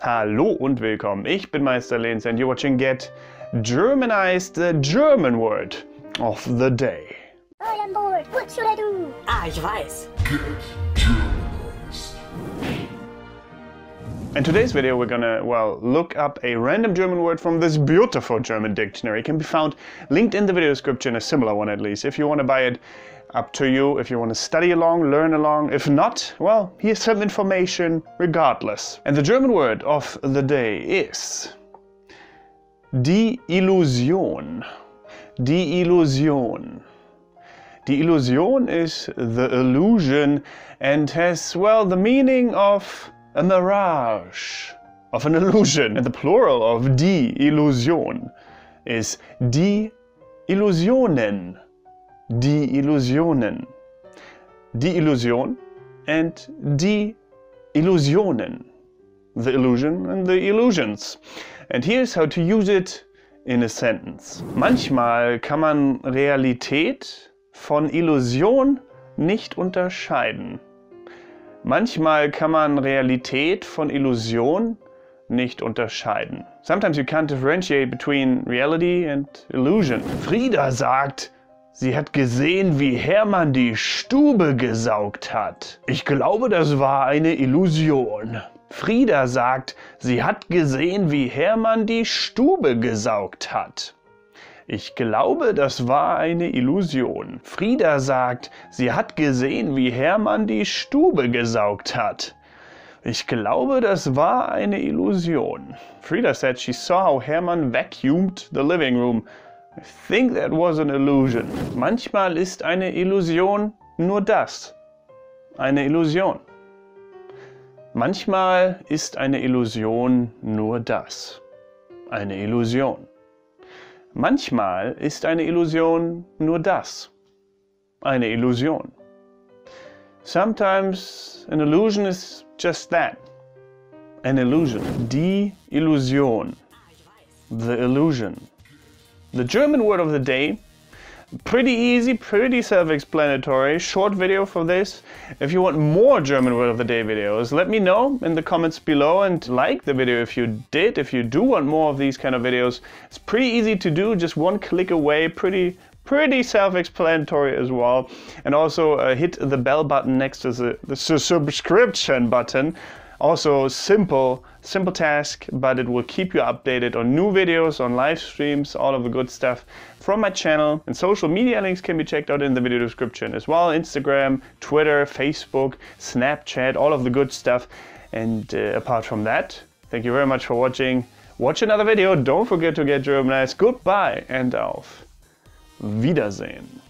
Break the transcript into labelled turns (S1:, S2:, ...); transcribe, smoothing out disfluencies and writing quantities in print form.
S1: Hallo und willkommen. Ich bin Meister Lenz and you're watching Get Germanized, the German word of the day.
S2: All on board. What should I do?
S3: Ah, ich weiß.
S4: Get Germanized.
S1: In today's video we're gonna, look up a random German word from this beautiful German dictionary. It can be found linked in the video description, a similar one at least. If you want to buy it, up to you. If you want to study along, learn along. If not, well, here's some information regardless. And the German word of the day is die Illusion. Die Illusion. Die Illusion is the illusion and has, the meaning of a mirage, of an illusion. And the plural of die Illusion is die Illusionen. Die Illusionen. Die Illusion and die Illusionen. The illusion and the illusions. And here's how to use it in a sentence. Manchmal kann man Realität von Illusion nicht unterscheiden. Manchmal kann man Realität von Illusion nicht unterscheiden. Sometimes you can't differentiate between reality and illusion. Frieda sagt, sie hat gesehen, wie Hermann die Stube gesaugt hat. Ich glaube, das war eine Illusion. Frieda sagt, sie hat gesehen, wie Hermann die Stube gesaugt hat. Ich glaube, das war eine Illusion. Frieda sagt, sie hat gesehen, wie Hermann die Stube gesaugt hat. Ich glaube, das war eine Illusion. Frieda said she saw how Hermann vacuumed the living room. I think that was an illusion. Manchmal ist eine Illusion nur das. Eine Illusion. Manchmal ist eine Illusion nur das. Eine Illusion. Manchmal ist eine Illusion nur das. Eine Illusion. Sometimes an illusion is just that. An illusion. Die Illusion. The illusion. The German word of the day, pretty easy, pretty self-explanatory, short video for this. If you want more German word of the day videos, let me know in the comments below and like the video if you did. If you do want more of these kind of videos, it's pretty easy to do, just one click away, pretty self-explanatory as well. And also hit the bell button next to the subscription button. Also simple task, but it will keep you updated on new videos, on live streams, all of the good stuff from my channel. And social media links can be checked out in the video description as well. Instagram, Twitter, Facebook, Snapchat, all of the good stuff. And apart from that, thank you very much for watching. Watch another video. Don't forget to get Germanized. Goodbye and auf Wiedersehen.